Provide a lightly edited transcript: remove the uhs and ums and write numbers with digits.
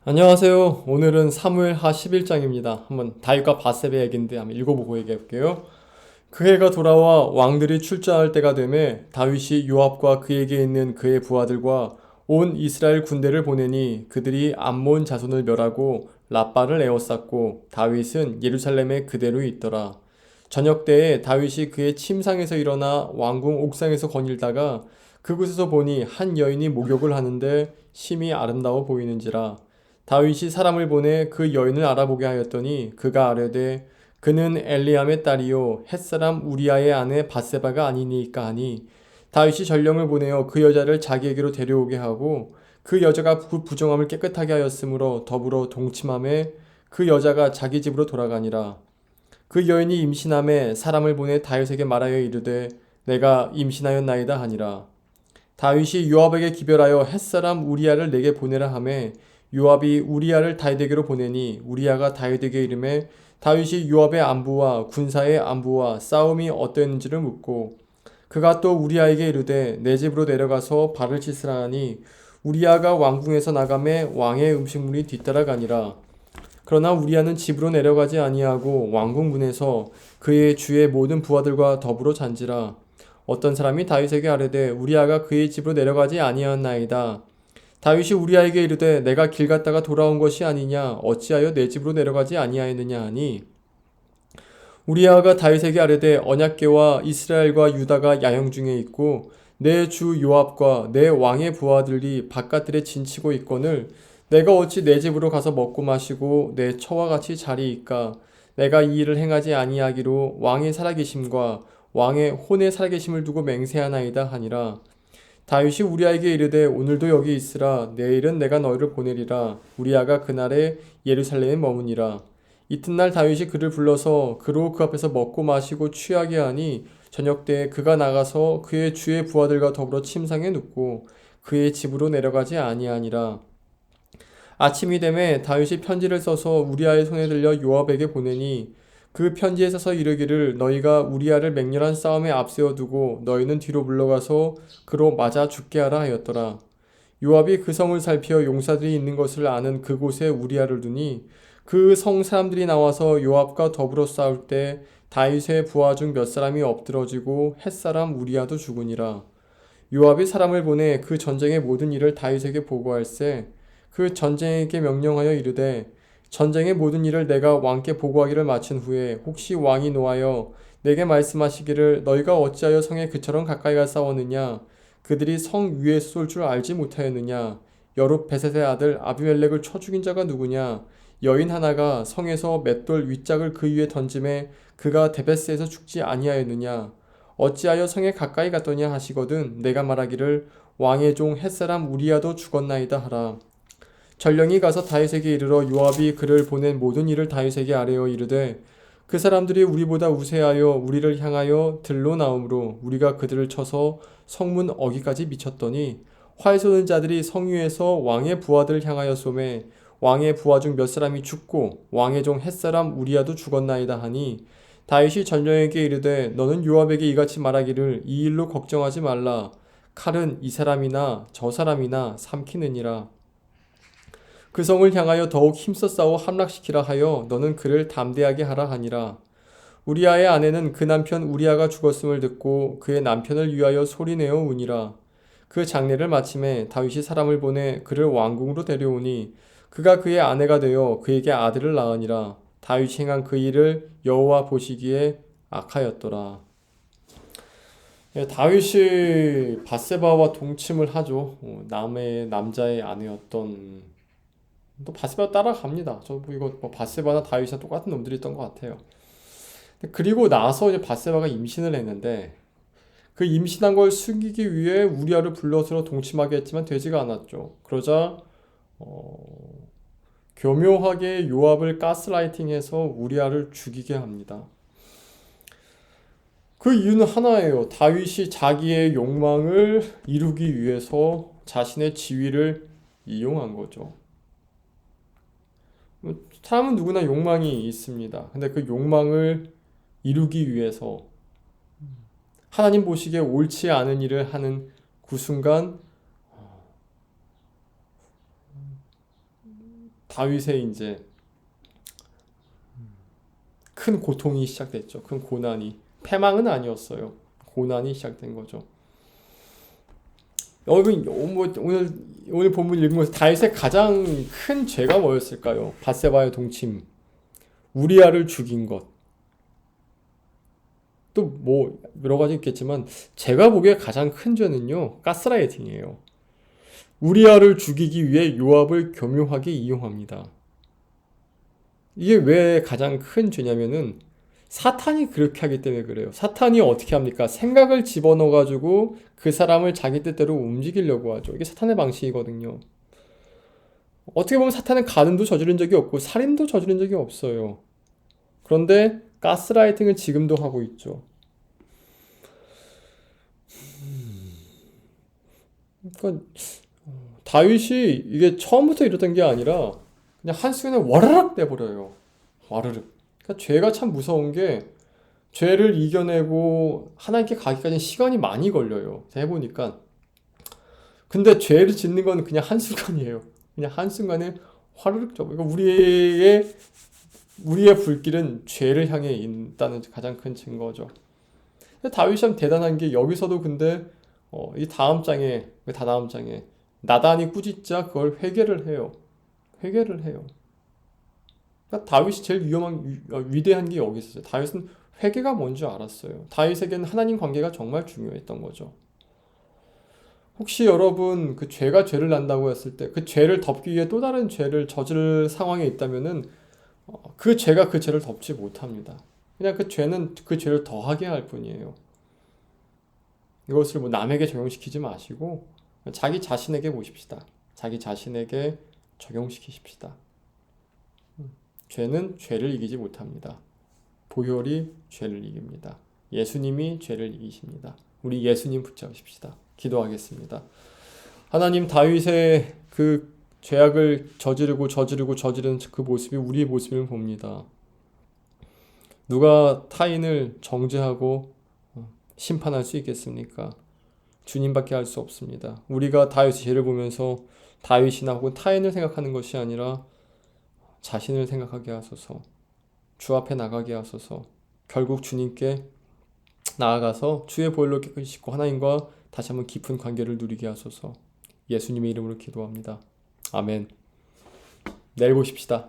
안녕하세요. 오늘은 사무엘하 11장입니다. 한번 다윗과 밧세바 얘기인데 한번 읽어보고 얘기해볼게요. 그 해가 돌아와 왕들이 출전할 때가 되매 다윗이 요압과 그에게 있는 그의 부하들과 온 이스라엘 군대를 보내니 그들이 암몬 자손을 멸하고 라빠를 에워쌌고 다윗은 예루살렘에 그대로 있더라. 저녁 때에 다윗이 그의 침상에서 일어나 왕궁 옥상에서 거닐다가 그곳에서 보니 한 여인이 목욕을 하는데 심히 아름다워 보이는지라. 다윗이 사람을 보내 그 여인을 알아보게 하였더니 그가 아뢰되 그는 엘리암의 딸이요 햇사람 우리아의 아내 밧세바가 아니니까 하니 다윗이 전령을 보내어 그 여자를 자기에게로 데려오게 하고 그 여자가 그 부정함을 깨끗하게 하였으므로 더불어 동침함에 그 여자가 자기 집으로 돌아가니라. 그 여인이 임신함에 사람을 보내 다윗에게 말하여 이르되 내가 임신하였나이다 하니라. 다윗이 요압에게 기별하여 햇사람 우리아를 내게 보내라 하매 요압이 우리아를 다윗에게로 보내니 우리아가 다윗에게 이르매 다윗이 요압의 안부와 군사의 안부와 싸움이 어땠는지를 묻고 그가 또 우리아에게 이르되 내 집으로 내려가서 발을 씻으라 하니 우리아가 왕궁에서 나가매 왕의 음식물이 뒤따라가니라. 그러나 우리아는 집으로 내려가지 아니하고 왕궁 문에서 그의 주의 모든 부하들과 더불어 잔지라. 어떤 사람이 다윗에게 아뢰되 우리아가 그의 집으로 내려가지 아니하였나이다. 다윗이 우리아에게 이르되 내가 길 갔다가 돌아온 것이 아니냐 어찌하여 내 집으로 내려가지 아니하였느냐 하니 우리아가 다윗에게 아뢰되 언약궤와 이스라엘과 유다가 야영 중에 있고 내 주 요압과 내 왕의 부하들이 바깥들에 진치고 있거늘 내가 어찌 내 집으로 가서 먹고 마시고 내 처와 같이 자리이까. 내가 이 일을 행하지 아니하기로 왕의 살아계심과 왕의 혼의 살아계심을 두고 맹세하나이다 하니라. 다윗이 우리아에게 이르되 오늘도 여기 있으라. 내일은 내가 너희를 보내리라. 우리아가 그날에 예루살렘에 머무니라. 이튿날 다윗이 그를 불러서 그로 그 앞에서 먹고 마시고 취하게 하니 저녁 때에 그가 나가서 그의 주의 부하들과 더불어 침상에 눕고 그의 집으로 내려가지 아니하니라. 아침이 되매 다윗이 편지를 써서 우리아의 손에 들려 요압에게 보내니 그 편지에 써서 이르기를 너희가 우리아를 맹렬한 싸움에 앞세워 두고 너희는 뒤로 물러가서 그로 맞아 죽게 하라 하였더라. 요압이 그 성을 살피어 용사들이 있는 것을 아는 그곳에 우리아를 두니 그 성 사람들이 나와서 요압과 더불어 싸울 때 다윗의 부하 중 몇 사람이 엎드러지고 햇사람 우리아도 죽으니라. 요압이 사람을 보내 그 전쟁의 모든 일을 다윗에게 보고할세 그 전쟁에게 명령하여 이르되 전쟁의 모든 일을 내가 왕께 보고하기를 마친 후에 혹시 왕이 노하여 내게 말씀하시기를 너희가 어찌하여 성에 그처럼 가까이 가 싸웠느냐 그들이 성 위에 쏠 줄 알지 못하였느냐 여룻베셋의 아들 아비멜렉을 쳐 죽인 자가 누구냐 여인 하나가 성에서 맷돌 윗짝을 그 위에 던짐에 그가 데베스에서 죽지 아니하였느냐 어찌하여 성에 가까이 갔더냐 하시거든 내가 말하기를 왕의 종 햇사람 우리아도 죽었나이다 하라. 전령이 가서 다윗에게 이르러 요압이 그를 보낸 모든 일을 다윗에게 아뢰어 이르되 그 사람들이 우리보다 우세하여 우리를 향하여 들로 나오므로 우리가 그들을 쳐서 성문 어기까지 미쳤더니 활 쏘는 자들이 성 위에서 왕의 부하들을 향하여 쏘매 왕의 부하 중 몇 사람이 죽고 왕의 종 햇사람 우리아도 죽었나이다 하니 다윗이 전령에게 이르되 너는 요압에게 이같이 말하기를 이 일로 걱정하지 말라. 칼은 이 사람이나 저 사람이나 삼키느니라. 그 성을 향하여 더욱 힘써 싸워 함락시키라 하여 너는 그를 담대하게 하라 하니라. 우리아의 아내는 그 남편 우리아가 죽었음을 듣고 그의 남편을 위하여 소리내어 우니라. 그 장례를 마침에 다윗이 사람을 보내 그를 왕궁으로 데려오니 그가 그의 아내가 되어 그에게 아들을 낳으니라. 다윗이 행한 그 일을 여호와 보시기에 악하였더라. 예, 다윗이 밧세바와 동침을 하죠. 남의 남자의 아내였던 또 바세바 따라갑니다. 저 뭐 이거 뭐 바세바나 다윗이나 똑같은 놈들이 있던 것 같아요. 그리고 나서 이제 바세바가 임신을 했는데 그 임신한 걸 숨기기 위해 우리아를 불러서 동침하게 했지만 되지가 않았죠. 그러자 어, 교묘하게 요압을 가스라이팅해서 우리아를 죽이게 합니다. 그 이유는 하나예요. 다윗이 자기의 욕망을 이루기 위해서 자신의 지위를 이용한 거죠. 사람은 누구나 욕망이 있습니다. 근데 그 욕망을 이루기 위해서 하나님 보시기에 옳지 않은 일을 하는 그 순간 다윗의 이제 큰 고통이 시작됐죠. 큰 고난이. 패망은 아니었어요. 고난이 시작된 거죠. 여러분 오늘 본문 읽으면서 다윗의 가장 큰 죄가 뭐였을까요? 밧세바의 동침, 우리아를 죽인 것. 또 뭐 여러 가지 있겠지만 제가 보기에 가장 큰 죄는요, 가스라이팅이에요. 우리아를 죽이기 위해 요압을 교묘하게 이용합니다. 이게 왜 가장 큰 죄냐면은 사탄이 그렇게 하기 때문에 그래요. 사탄이 어떻게 합니까? 생각을 집어넣어 가지고 그 사람을 자기 뜻대로 움직이려고 하죠. 이게 사탄의 방식이거든요. 어떻게 보면 사탄은 가늠도 저지른 적이 없고 살인도 저지른 적이 없어요. 그런데 가스라이팅을 지금도 하고 있죠. 그러니까 다윗이 이게 처음부터 이랬던 게 아니라 그냥 한순간에 와르륵 돼버려요. 와르륵. 그러니까 죄가 참 무서운 게 죄를 이겨내고 하나님께 가기까지는 시간이 많이 걸려요. 해보니까. 근데 죄를 짓는 건 그냥 한순간이에요. 그냥 한순간에 화르륵 져. 그러니까 우리의 불길은 죄를 향해 있다는 가장 큰 증거죠. 다윗이 참 대단한 게 여기서도 근데 이 다음 장에 다다음 장에 나단이 꾸짖자 그걸 회개를 해요. 회개를 해요. 그러니까 다윗이 제일 위대한 게 여기 있었어요. 다윗은 회개가 뭔지 알았어요. 다윗에게는 하나님 관계가 정말 중요했던 거죠. 혹시 여러분 그 죄가 죄를 난다고 했을 때 그 죄를 덮기 위해 또 다른 죄를 저지를 상황에 있다면은 그 죄가 그 죄를 덮지 못합니다. 그냥 그 죄는 그 죄를 더하게 할 뿐이에요. 이것을 뭐 남에게 적용시키지 마시고 자기 자신에게 보십시다. 자기 자신에게 적용시키십시다. 죄는 죄를 이기지 못합니다. 보혈이 죄를 이깁니다. 예수님이 죄를 이기십니다. 우리 예수님 붙잡으십시다. 기도하겠습니다. 하나님, 다윗의 그 죄악을 저지르는 그 모습이 우리의 모습을 봅니다. 누가 타인을 정죄하고 심판할 수 있겠습니까? 주님밖에 할 수 없습니다. 우리가 다윗의 죄를 보면서 다윗이나 혹은 타인을 생각하는 것이 아니라 자신을 생각하게 하소서. 주 앞에 나가게 하소서. 결국 주님께 나아가서 주의 보혈로 깨끗이 씻고 하나님과 다시 한번 깊은 관계를 누리게 하소서. 예수님의 이름으로 기도합니다. 아멘. 내일 보십시다.